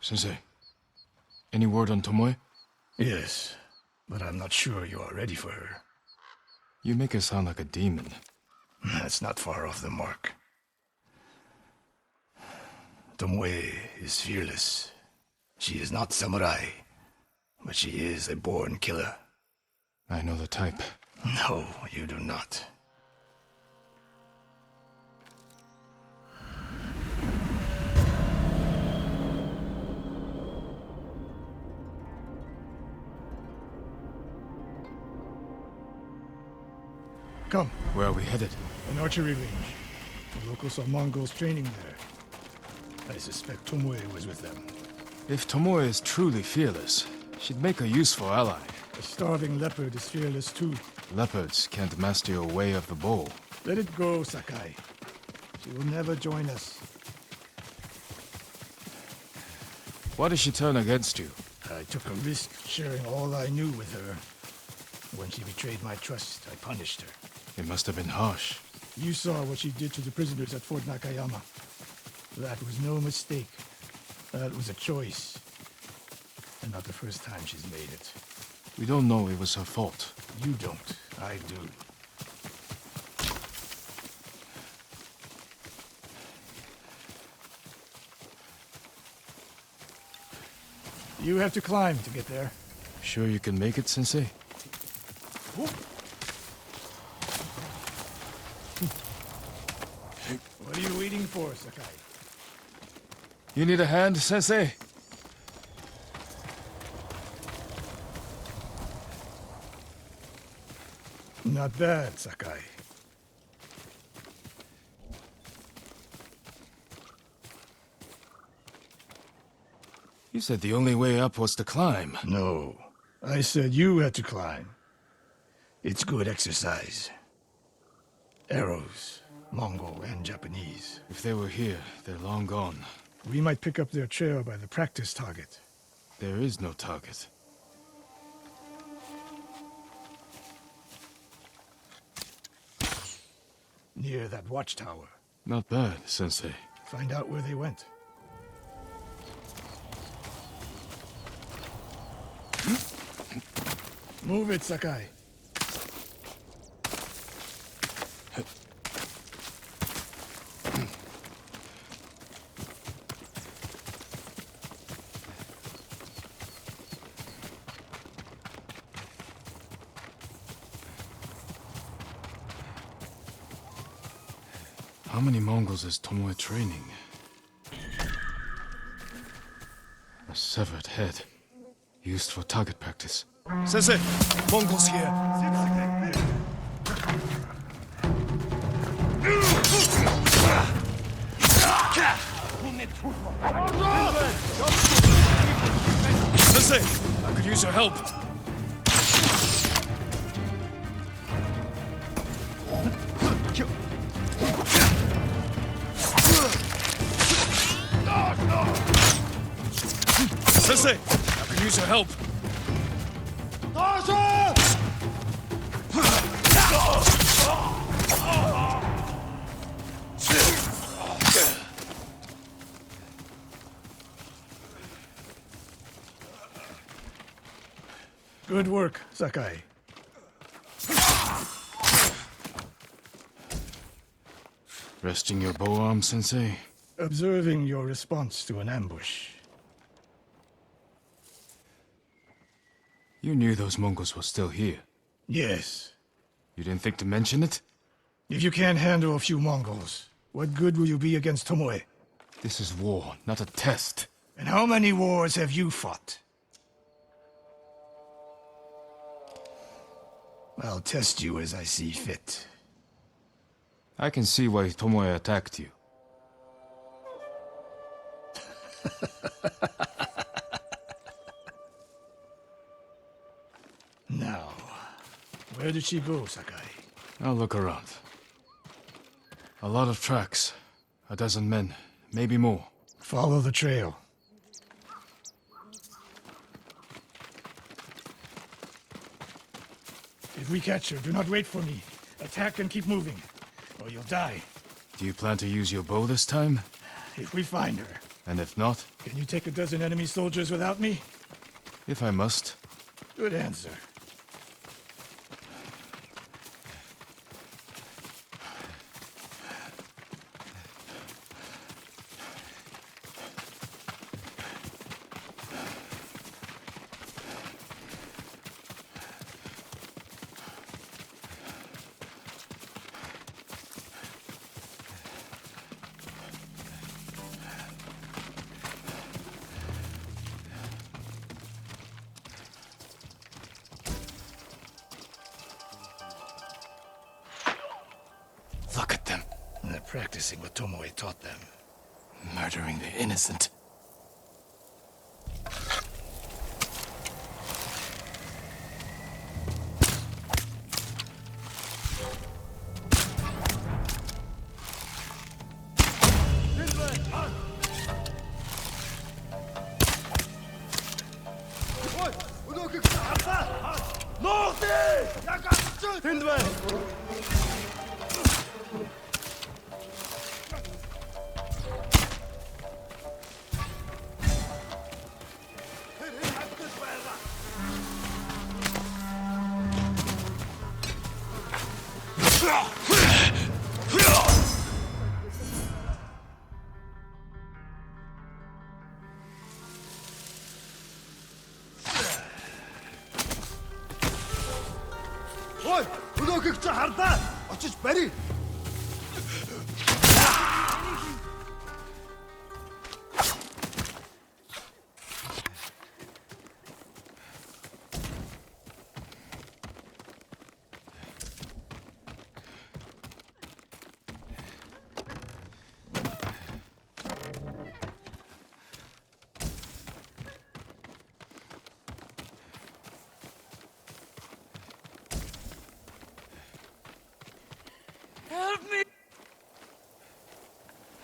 Sensei, any word on Tomoe? Yes, but I'm not sure you are ready for her. You make her sound like a demon. That's not far off the mark. Tomoe is fearless. She is not samurai, but she is a born killer. I know the type. No, you do not. Come. Where are we headed? An archery range. The locals saw Mongols training there. I suspect Tomoe was with them. If Tomoe is truly fearless, she'd make a useful ally. A starving leopard is fearless too. Leopards can't master your way of the bow. Let it go, Sakai. She will never join us. Why did she turn against you? I took a risk sharing all I knew with her. When she betrayed my trust, I punished her. It must have been harsh. You saw what she did to the prisoners at Fort Nakayama. That was no mistake. That was a choice. And not the first time she's made it. We don't know it was her fault. You don't. I do. You have to climb to get there. Sure you can make it, Sensei? What are you waiting for, Sakai? You need a hand, Sensei? Not bad, Sakai. You said the only way up was to climb. No. I said you had to climb. It's good exercise. Arrows, Mongol and Japanese. If they were here, they're long gone. We might pick up their trail by the practice target. There is no target. Near that watchtower. Not bad, Sensei. Find out where they went. Move it, Sakai. How many Mongols is Tomoe training? A severed head. Used for target practice. Sensei! Mongols here! Sensei! I could use your help! Sensei! I could use your help! Good work, Sakai. Resting your bow arm, Sensei? Observing your response to an ambush. You knew those Mongols were still here. Yes. You didn't think to mention it? If you can't handle a few Mongols, what good will you be against Tomoe? This is war, not a test. And how many wars have you fought? I'll test you as I see fit. I can see why Tomoe attacked you. Now, where did she go, Sakai? I'll look around. A lot of tracks. A dozen men, maybe more. Follow the trail. If we catch her, do not wait for me. Attack and keep moving, or you'll die. Do you plan to use your bow this time? If we find her, And if not, Can you take a dozen enemy soldiers without me? if I must. Good answer. Look at them, They're practicing what Tomoe taught them. murdering the innocent. Ой, өнөөхийг чи харлаа. Очиж барь.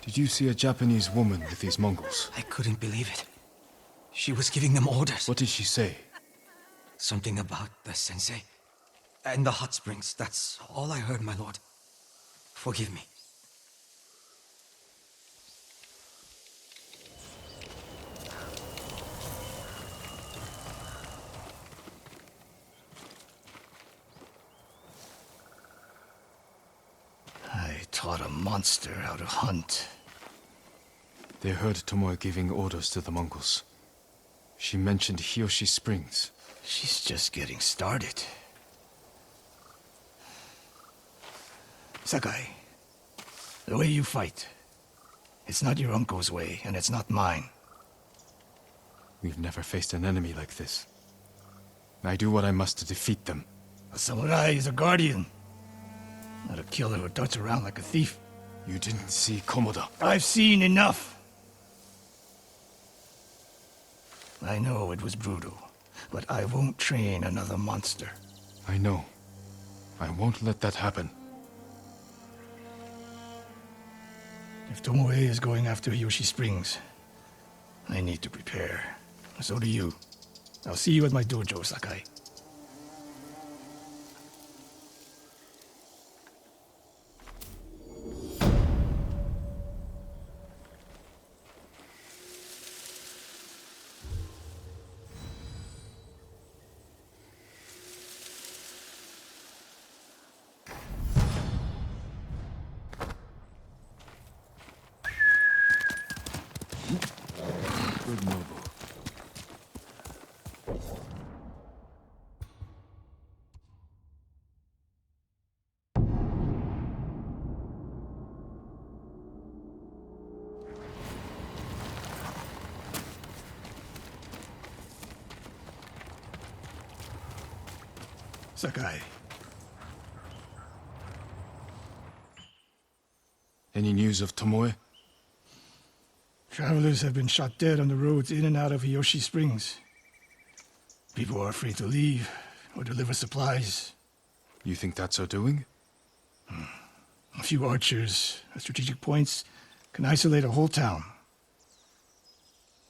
Did you see a Japanese woman with these Mongols? I couldn't believe it. She was giving them orders. What did she say? Something about the sensei and the hot springs. That's all I heard, my lord. Forgive me. I taught a monster how to hunt. They heard Tomoe giving orders to the Mongols. She mentioned Hiyoshi Springs. She's just getting started. Sakai, the way you fight, it's not your uncle's way, and it's not mine. We've never faced an enemy like this. I do what I must to defeat them. A samurai is a guardian, not a killer who darts around like a thief. You didn't see Komoda. I've seen enough. I know it was brutal, but I won't train another monster. I know. I won't let that happen. If Tomoe is going after Yoshi Springs, I need to prepare. So do you. I'll see you at my dojo, Sakai. Good noble. Sakai, Any news of Tomoe? travelers have been shot dead on the roads in and out of Yoshi Springs. People are afraid to leave or deliver supplies. You think that's her doing? A few archers at strategic points can isolate a whole town.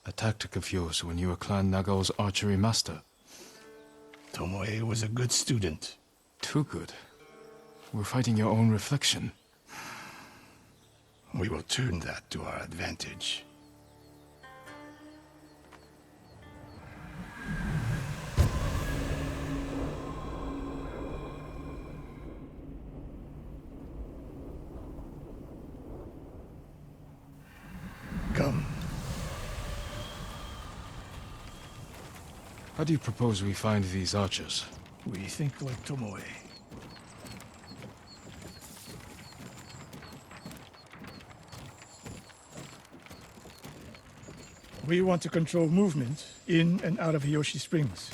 A tactic of yours when you were Clan Nagao's archery master. Tomoe was a good student. Too good. We're fighting your own reflection. We will turn that to our advantage. Come. How do you propose we find these archers? We think like Tomoe. We want to control movement in and out of Hiyoshi Springs.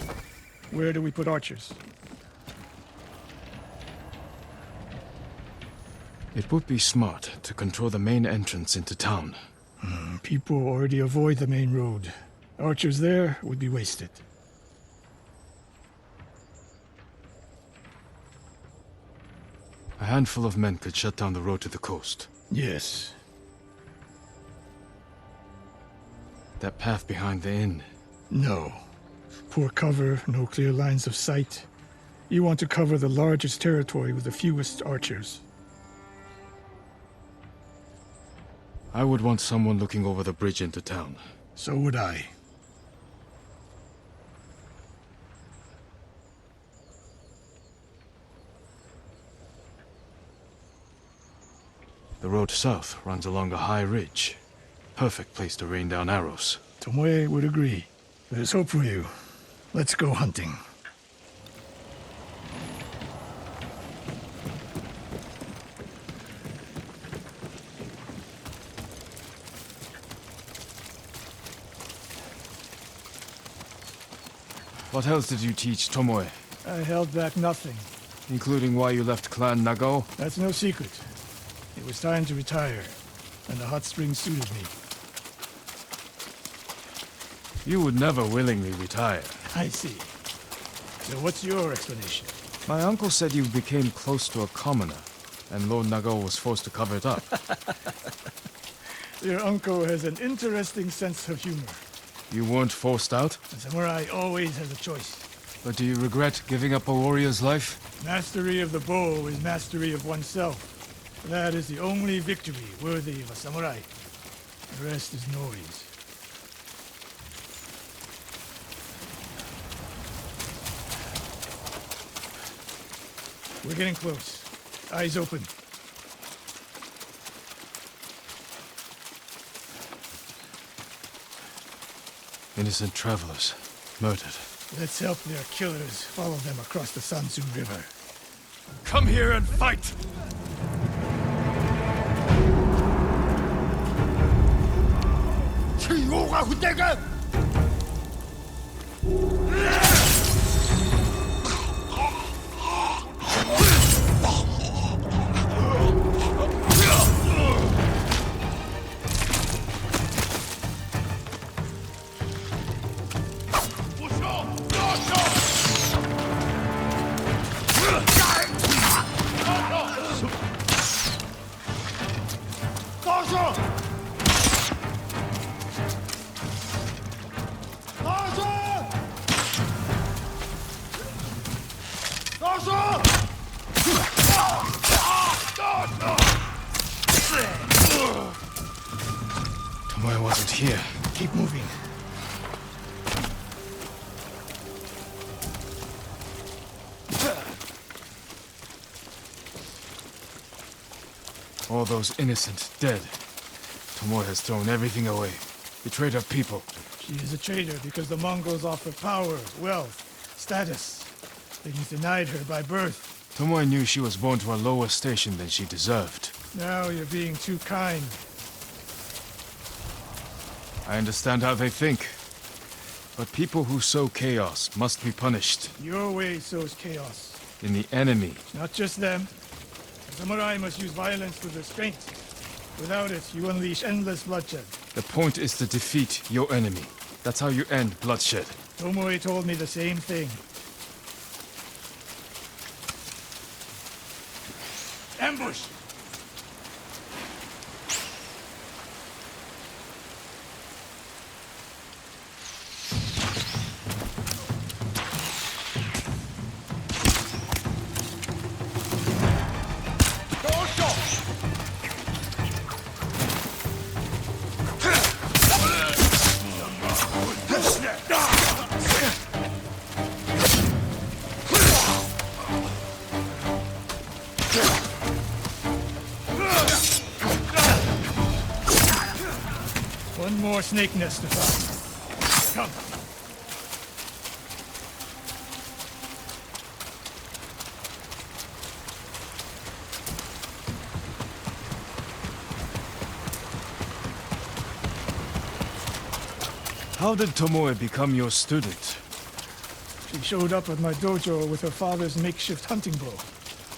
Where do we put archers? It would be smart to control the main entrance into town. People already avoid the main road. Archers there would be wasted. A handful of men could shut down the road to the coast. Yes. That path behind the inn. No. Poor cover, no clear lines of sight. You want to cover the largest territory with the fewest archers. I would want someone looking over the bridge into town. So would I. The road south runs along a high ridge. Perfect place to rain down arrows. Tomoe would agree. There's hope for you. Let's go hunting. What else did you teach Tomoe? I held back nothing. Including why you left Clan Nagao? That's no secret. It was time to retire, and the hot springs suited me. You would never willingly retire. I see. So what's your explanation? My uncle said you became close to a commoner, and Lord Nagao was forced to cover it up. Your uncle has an interesting sense of humor. You weren't forced out? A samurai always has a choice. But do you regret giving up a warrior's life? Mastery of the bow is mastery of oneself. That is the only victory worthy of a samurai. The rest is noise. We're getting close. Eyes open. Innocent travelers, murdered. Let's help their killers follow them across the Sansu River. Come here and fight! 치유가 후대가 Tomoe wasn't here. Keep moving. All those innocent dead. Tomoe has thrown everything away. Betrayed her people. She is a traitor because the Mongols offer power, wealth, status. Things denied her by birth. Tomoe knew she was born to a lower station than she deserved. Now you're being too kind. I understand how they think. But people who sow chaos must be punished. Your way sows chaos. In the enemy. Not just them. Samurai must use violence to their strength. Without it, you unleash endless bloodshed. The point is to defeat your enemy. That's how you end bloodshed. Tomoe told me the same thing. Ambush! One more snake nest to find. Come. How did Tomoe become your student? She showed up at my dojo with her father's makeshift hunting bow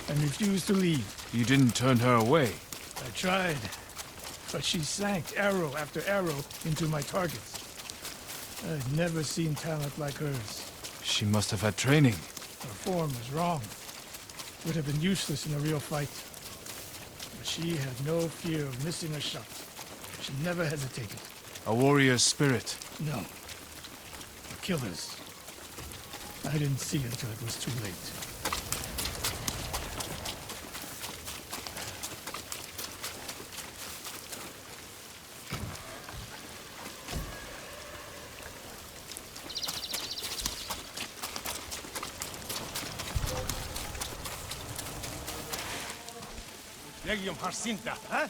and refused to leave. You didn't turn her away. I tried, but she sank arrow after arrow into my targets. I'd never seen talent like hers. She must have had training. Her form was wrong. Would have been useless in a real fight. But she had no fear of missing a shot. She never hesitated. A warrior's spirit. No. A killer's. I didn't see until it was too late. Legium Harsinta, huh?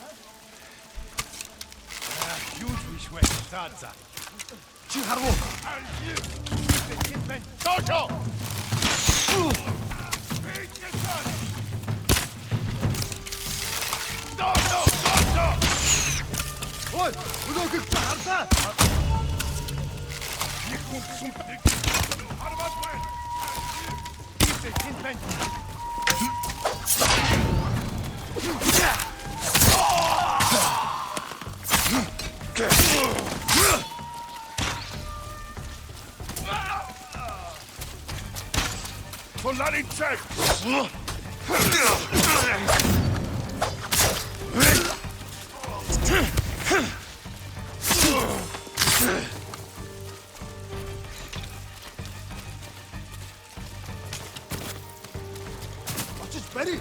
Huge wish Tadza. Chiharu! Dojo! Oi! Udo Gukta Solari check! Watch his belly!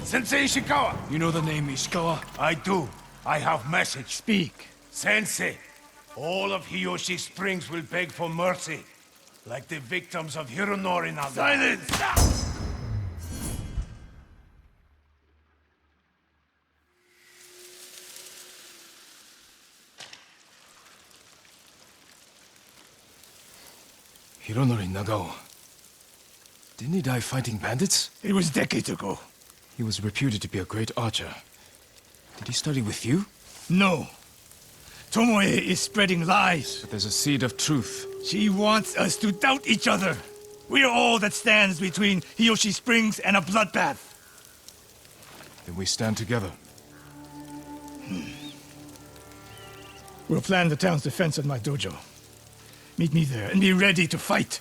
Sensei Ishikawa! You know the name Ishikawa? I do. I have message. Speak. Sensei, all of Hiyoshi Springs will beg for mercy, like the victims of Hironori Naga. Silence! Hironori Nagao. Didn't he die fighting bandits? It was decades ago. He was reputed to be a great archer. Did he study with you? No. Tomoe is spreading lies. But there's a seed of truth. She wants us to doubt each other. We're all that stands between Hiyoshi Springs and a bloodbath. Then we stand together. We'll plan the town's defense at my dojo. Meet me there and be ready to fight.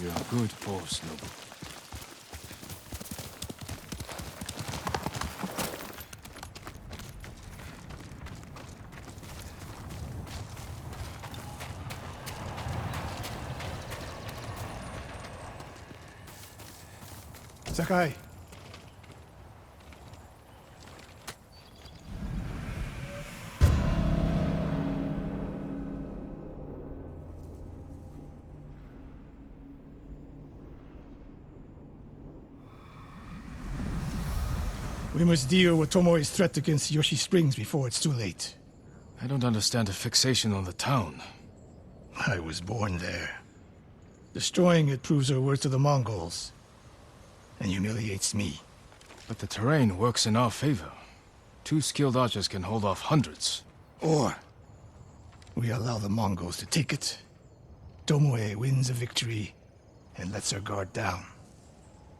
You're a good boss, Nobu. Sakai. We must deal with Tomoe's threat against Yoshi Springs before it's too late. I don't understand a fixation on the town. I was born there. Destroying it proves her worth to the Mongols. And humiliates me. But the terrain works in our favor. 2 skilled archers can hold off hundreds. Or we allow the Mongols to take it. Tomoe wins a victory and lets her guard down.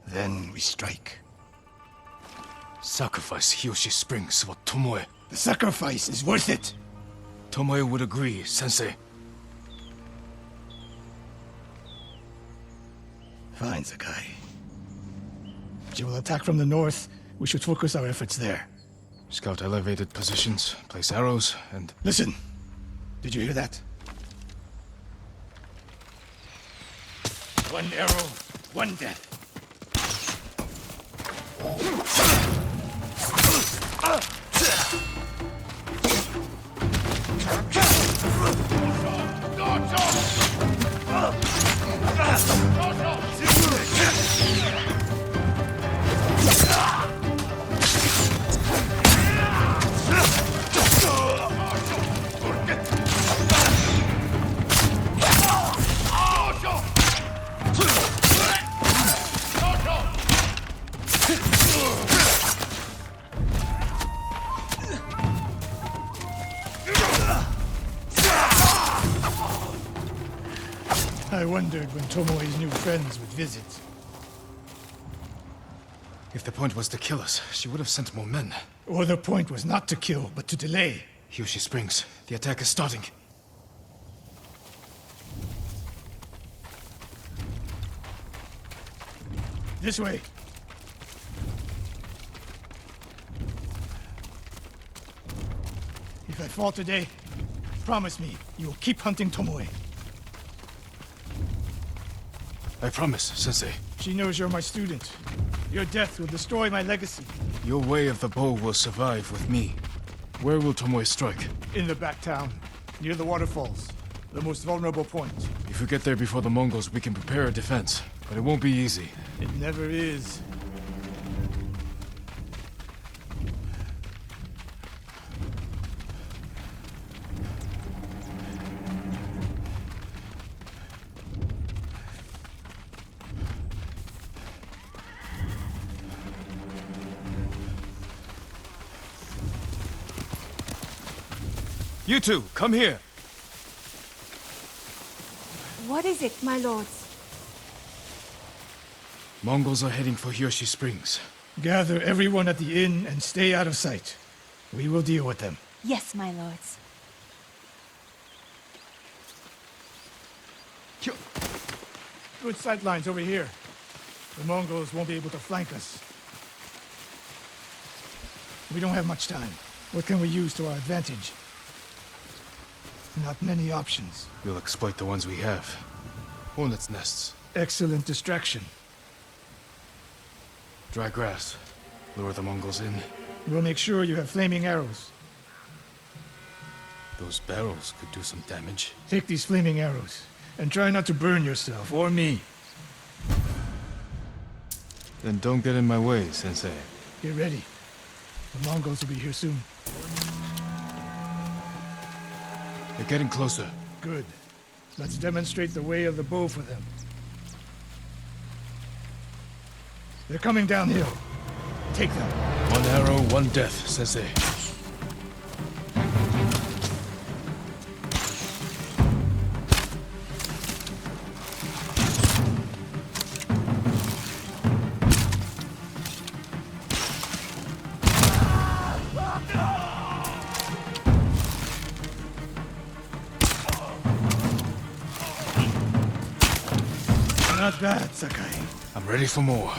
Then we strike. Sacrifice Hiyoshi Springs for Tomoe. The sacrifice is worth it. Tomoe would agree, Sensei. Fine, Sakai. She will attack from the north. We should focus our efforts there. Scout elevated positions, place arrows, and... Listen. Did you hear that? 1 arrow, 1 death. I wondered when Tomoe's new friends would visit. If the point was to kill us, she would have sent more men. Or the point was not to kill, but to delay. Hiyoshi Springs. The attack is starting. This way. If I fall today, promise me you will keep hunting Tomoe. I promise, Sensei. She knows you're my student. Your death will destroy my legacy. Your way of the bow will survive with me. Where will Tomoe strike? In the back town, near the waterfalls. The most vulnerable point. If we get there before the Mongols, we can prepare a defense. But it won't be easy. It never is. You two, come here. What is it, my lords? Mongols are heading for Hiyoshi Springs. Gather everyone at the inn and stay out of sight. We will deal with them. Yes, my lords. Good sight lines over here. The Mongols won't be able to flank us. We don't have much time. What can we use to our advantage? Not many options. We'll exploit the ones we have. Hornets' nests. Excellent distraction. Dry grass. Lure the Mongols in. We'll make sure you have flaming arrows. Those barrels could do some damage. Take these flaming arrows, and try not to burn yourself or me. Then don't get in my way, Sensei. Get ready. The Mongols will be here soon. They're getting closer. Good. Let's demonstrate the way of the bow for them. They're coming downhill. Take them. 1 arrow, 1 death, Sensei. Not bad, Sakai. I'm ready for more.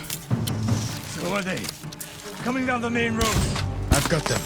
So are they. Coming down the main road. I've got them.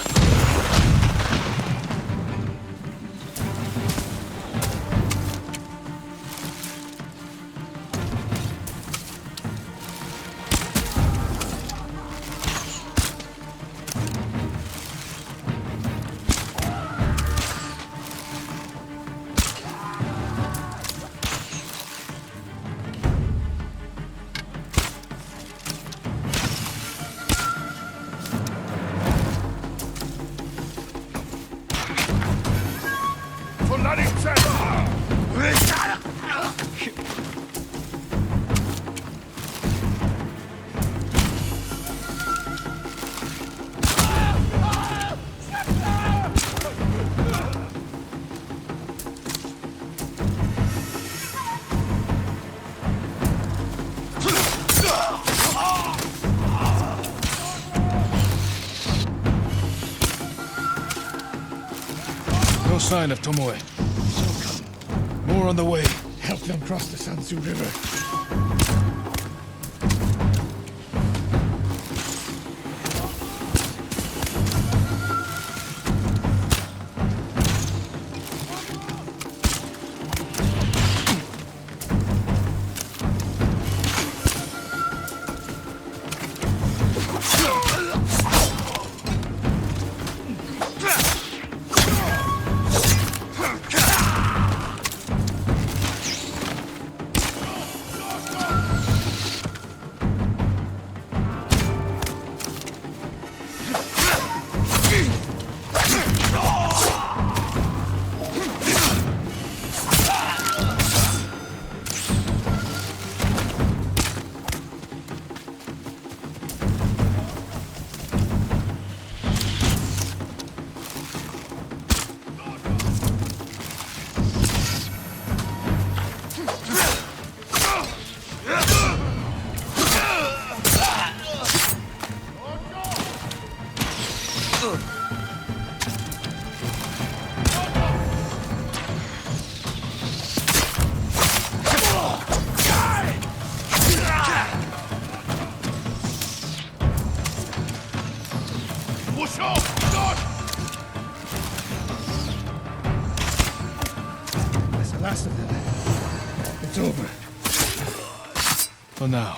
sign of Tomoe. So come, More on the way. help them cross the Sansu River. That's the last of them. It's over. For now.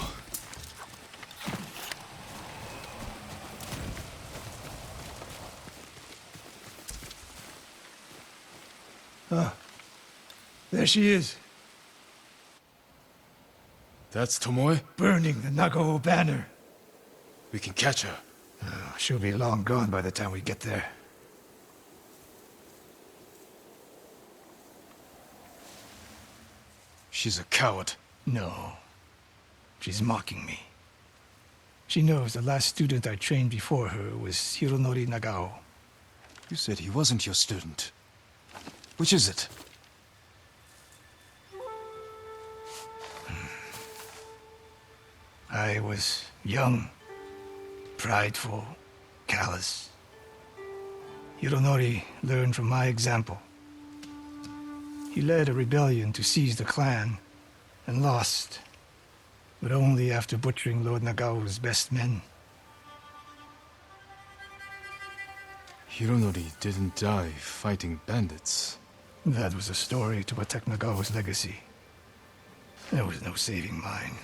There she is, That's Tomoe? burning the Nagao banner. We can catch her. She'll be long gone by the time we get there. She's a coward. No. She's mocking me. She knows the last student I trained before her was Hironori Nagao. You said he wasn't your student. Which is it? I was young, prideful, callous. Hironori learned from my example. He led a rebellion to seize the clan, and lost, but only after butchering Lord Nagao's best men. Hironori didn't die fighting bandits. That was a story to protect Nagao's legacy. There was no saving mine.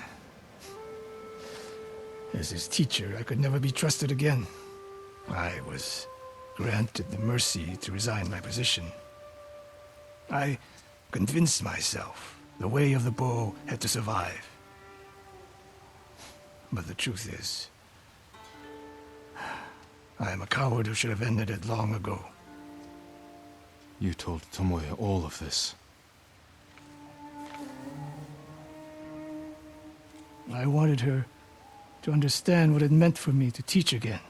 As his teacher, I could never be trusted again. I was granted the mercy to resign my position. I convinced myself the way of the bow had to survive. But the truth is, I am a coward who should have ended it long ago. You told Tomoe all of this. I wanted her to understand what it meant for me to teach again.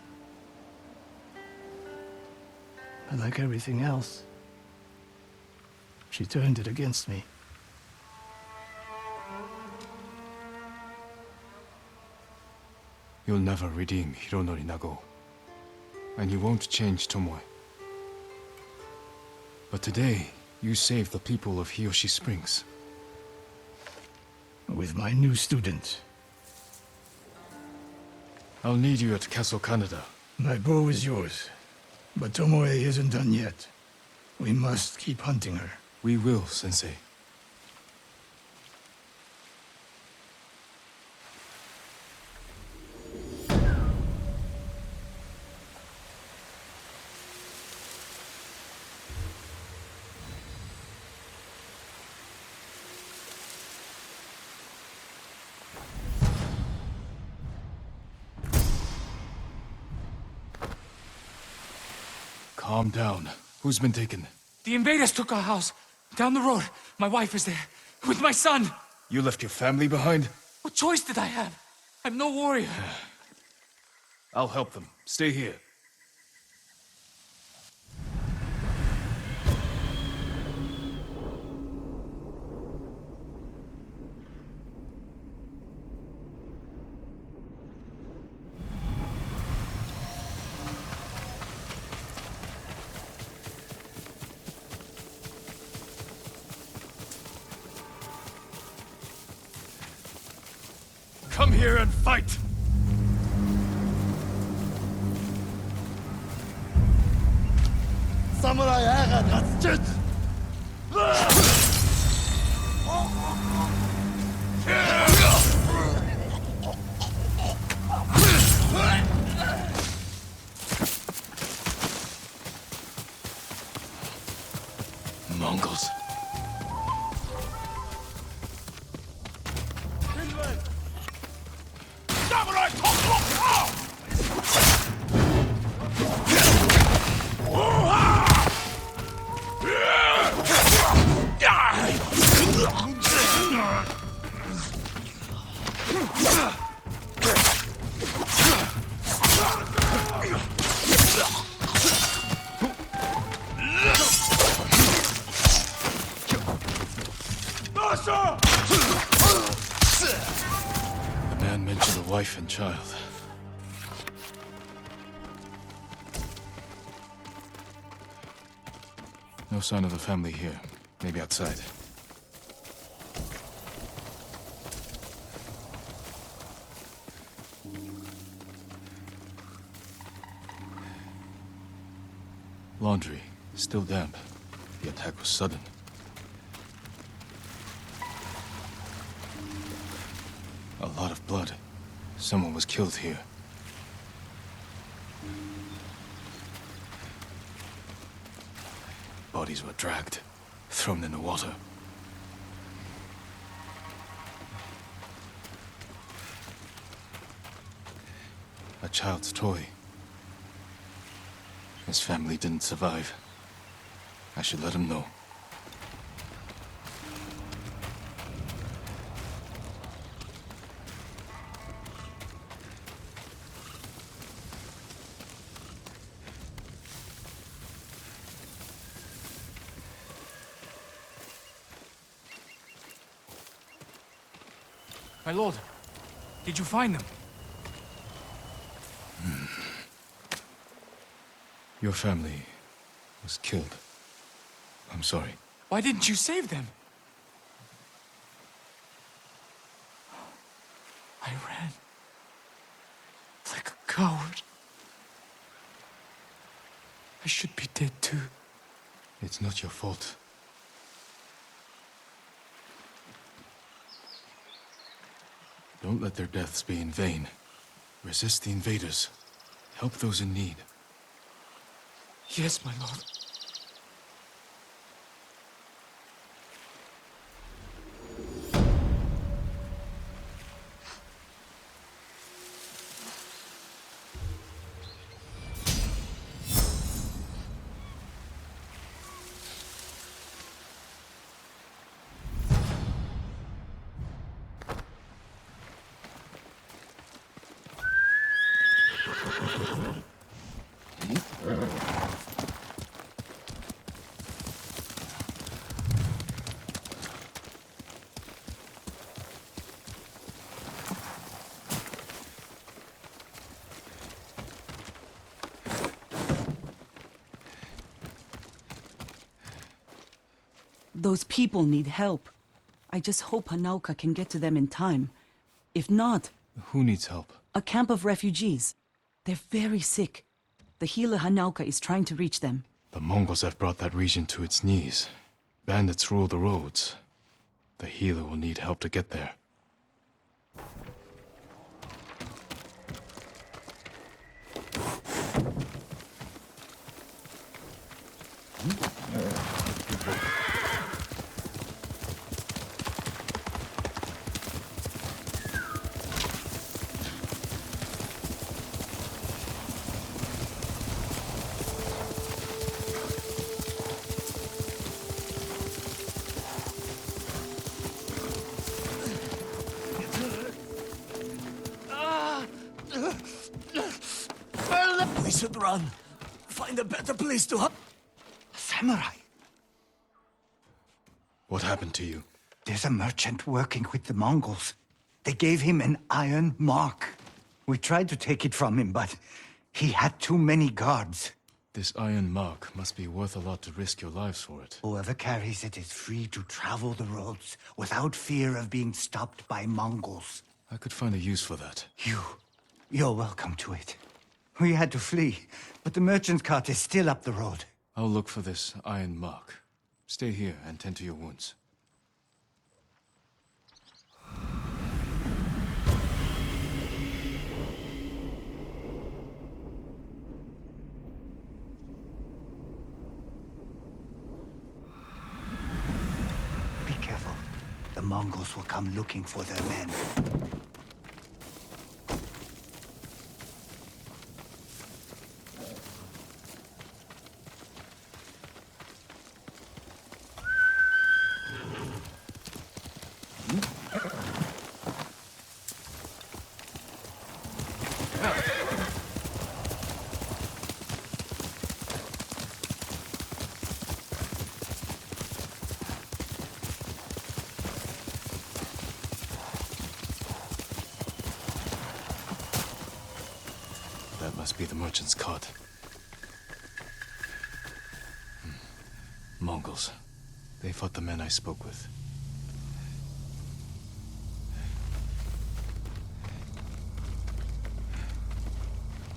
But like everything else, she turned it against me. You'll never redeem Hironori Nagao. And you won't change Tomoe. But today, you saved the people of Hiyoshi Springs. With my new student. I'll need you at Castle Canada. My bow is yours, but Tomoe isn't done yet. We must keep hunting her. We will, Sensei. Calm down. Who's been taken? The invaders took our house. Down the road. My wife is there. With my son. You left your family behind? What choice did I have? I'm no warrior. I'll help them. Stay here. here and fight! Samurai Herren hat Jit! Mongols. Samurai, The man mentioned a wife and child. No sign of the family here. Maybe outside. Laundry. Still damp. The attack was sudden. A lot of blood. Someone was killed here. Bodies were dragged, thrown in the water. A child's toy. His family didn't survive. I should let him know. My lord, did you find them? Your family was killed. I'm sorry. Why didn't you save them? I ran. Like a coward. I should be dead too. It's not your fault. Don't let their deaths be in vain. Resist the invaders. Help those in need. Yes, my lord. Those people need help. I just hope Hanauka can get to them in time. If not, Who needs help? a camp of refugees. They're very sick. The healer Hanauka is trying to reach them. The Mongols have brought that region to its knees. Bandits rule the roads. The healer will need help to get there. We should run. Find a better place to hide. Samurai. What happened to you? There's a merchant working with the Mongols. They gave him an iron mark. We tried to take it from him, but he had too many guards. This iron mark must be worth a lot to risk your lives for it. Whoever carries it is free to travel the roads without fear of being stopped by Mongols. I could find a use for that. You're welcome to it. We had to flee, but the merchant's cart is still up the road. I'll look for this iron mark. Stay here and tend to your wounds. Be careful. The Mongols will come looking for their men. That must be the merchant's cart. Mongols. They fought the men I spoke with.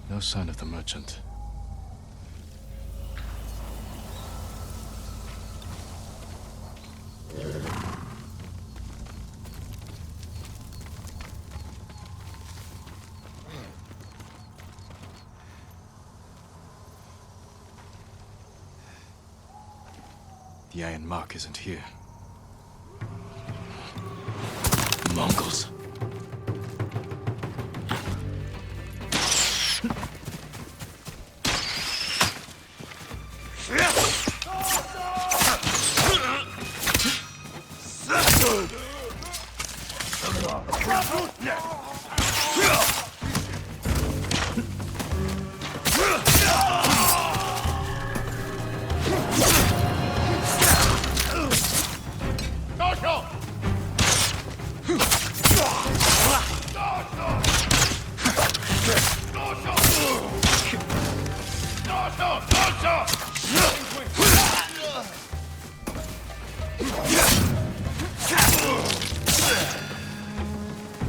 No sign of the merchant. The iron mark isn't here. Mongols.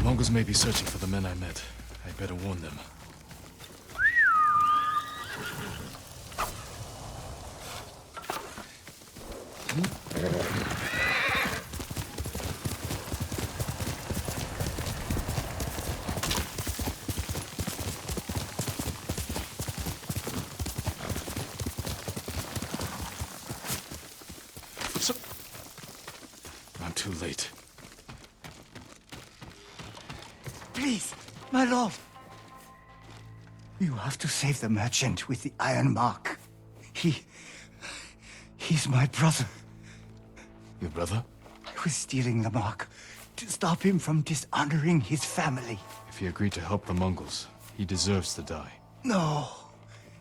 Mongols may be searching for the men I met. I'd better warn them. I'm too late. Please, my lord. You have to save the merchant with the iron mark. He's my brother. Your brother? I was stealing the mark to stop him from dishonoring his family. If he agreed to help the Mongols, he deserves to die. No,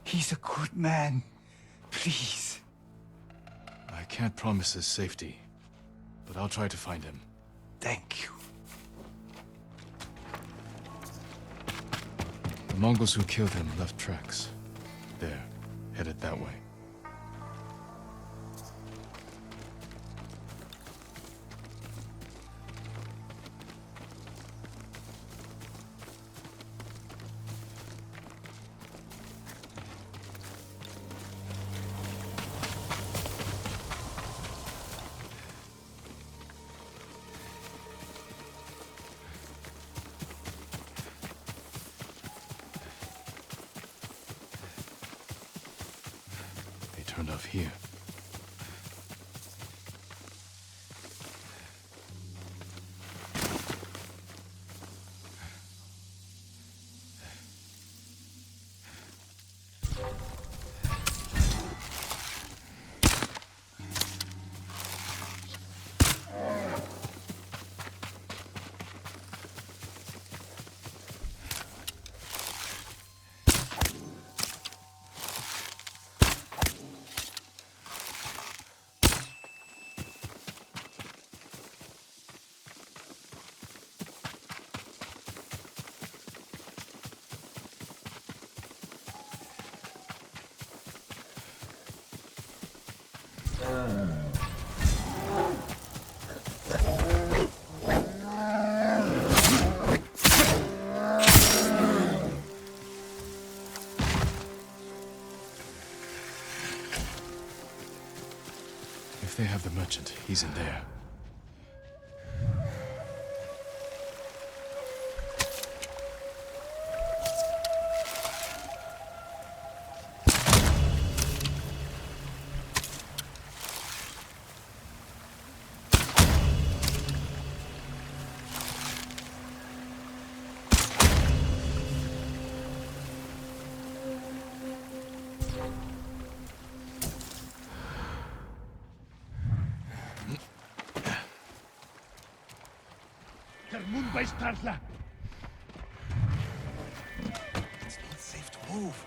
he's a good man. Please. I can't promise his safety, but I'll try to find him. Thank you. The Mongols who killed him left tracks. There, headed that way. Turned off here. If they have the merchant, he's in there. It's not safe to move.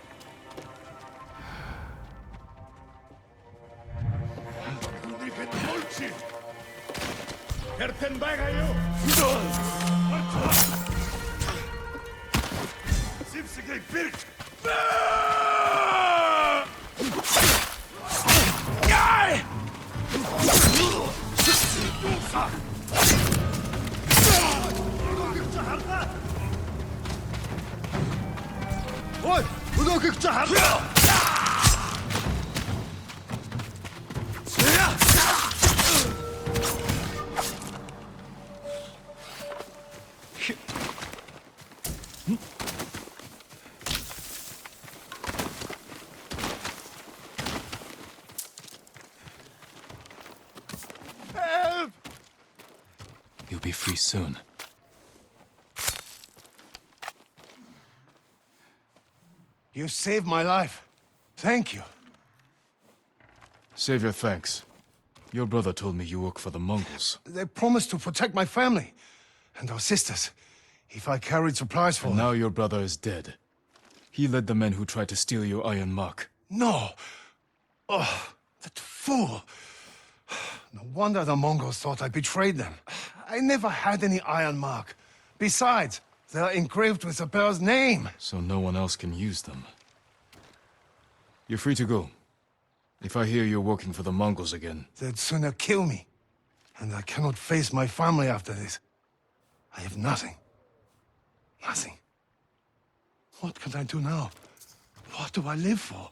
You'll be free soon. You saved my life. Thank you. Save your thanks. Your brother told me you work for the Mongols. They promised to protect my family and our sisters if I carried supplies for And them. now your brother is dead. He led the men who tried to steal your iron mark. No! Oh, that fool! No wonder the Mongols thought I betrayed them. I never had any iron mark. Besides, they're engraved with the bear's name. So no one else can use them. You're free to go. If I hear you're working for the Mongols again... They'd sooner kill me. And I cannot face my family after this. I have nothing. Nothing. What can I do now? What do I live for?